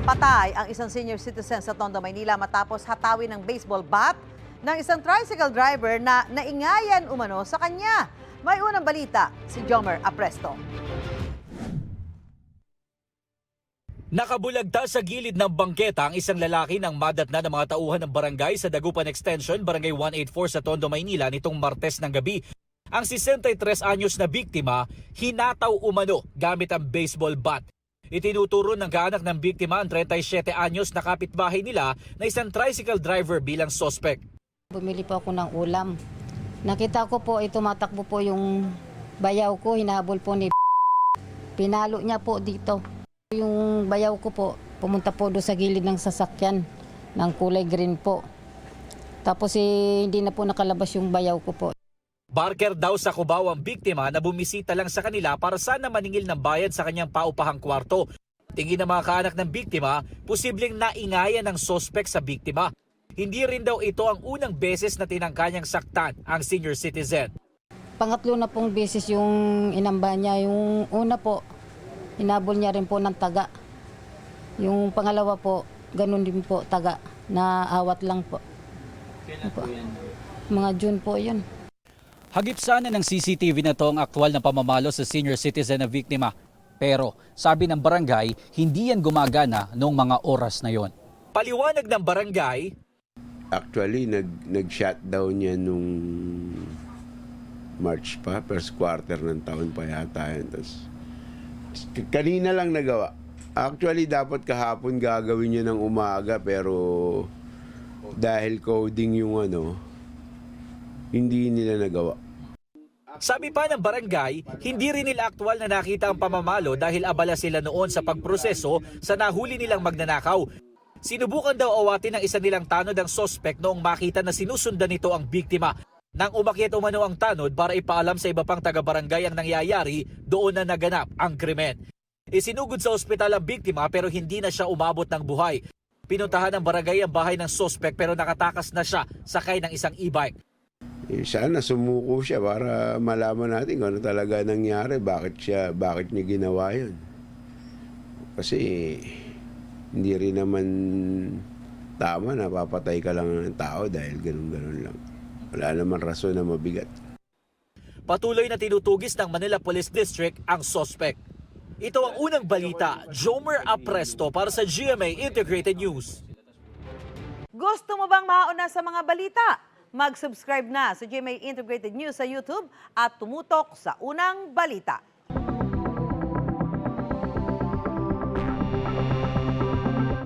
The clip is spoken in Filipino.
Patay ang isang senior citizen sa Tondo, Maynila matapos hatawin ng baseball bat ng isang tricycle driver na naingayan umano sa kanya. May unang balita si Jomer Apresto. Nakabulagta sa gilid ng bangketa ang isang lalaki ng madatna ng mga tauhan ng barangay sa Dagupan Extension, Barangay 184 sa Tondo, Maynila nitong Martes ng gabi. Ang 63 anyos na biktima, hinataw umano gamit ang baseball bat. Itinuturo ng kaanak ng biktima ang 37 anyos na kapitbahay nila na isang tricycle driver bilang suspect. Bumili po ako ng ulam. Nakita ko po, tumatakbo po yung bayaw ko, hinahabol po ni pinalo niya po dito. Yung bayaw ko po, pumunta po doon sa gilid ng sasakyan ng kulay green po. Tapos hindi na po nakalabas yung bayaw ko po. Barker daw sa Cubao ang biktima na bumisita lang sa kanila para sana maningil ng bayad sa kanyang paupahang kwarto. Tingin ng mga kaanak ng biktima, posibleng naingayan ng sospek sa biktima. Hindi rin daw ito ang unang beses na tinangka niyang saktan ang senior citizen. Pangatlo na pong beses yung inamba niya. Yung una po, inabol niya rin po ng taga. Yung pangalawa po, ganun din po, taga, na awat lang po. Kailan po yan? Mga June po yun. Hagip sana ng CCTV na to ang aktwal na pamamalo sa senior citizen na biktima. Pero sabi ng barangay, hindi yan gumagana noong mga oras na yon. Paliwanag ng barangay, actually, nag-shutdown niya nung March pa, first quarter ng taon pa yata yan. Tapos, kanina lang nagawa. Actually, dapat kahapon gagawin niya ng umaga, pero dahil coding yung hindi nila nagawa. sabi pa ng barangay, hindi rin nila aktwal na nakita ang pamamalo dahil abala sila noon sa pagproseso sa nahuli nilang magnanakaw. Sinubukan daw awatin ng isa nilang tanod ang sospek noong makita na sinusundan nito ang biktima. Nang umakyat umano ang tanod para ipaalam sa iba pang taga-barangay ang nangyayari, doon na naganap ang krimen. Isinugod sa ospital ang biktima pero hindi na siya umabot ng buhay. Pinuntahan ng barangay ang bahay ng sospek pero nakatakas na siya sakay ng isang e-bike. Sana sumuko siya para malaman natin kung ano talaga nangyari, bakit niya ginawa yun. Kasi hindi rin naman tama na papatay ka lang ng tao dahil ganun-ganun lang. Wala naman rason na mabigat. Patuloy na tinutugis ng Manila Police District ang sospek. Ito ang unang balita, Jomer Apresto para sa GMA Integrated News. Gusto mo bang mauna sa mga balita? Mag-subscribe na sa GMA Integrated News sa YouTube at tumutok sa unang balita.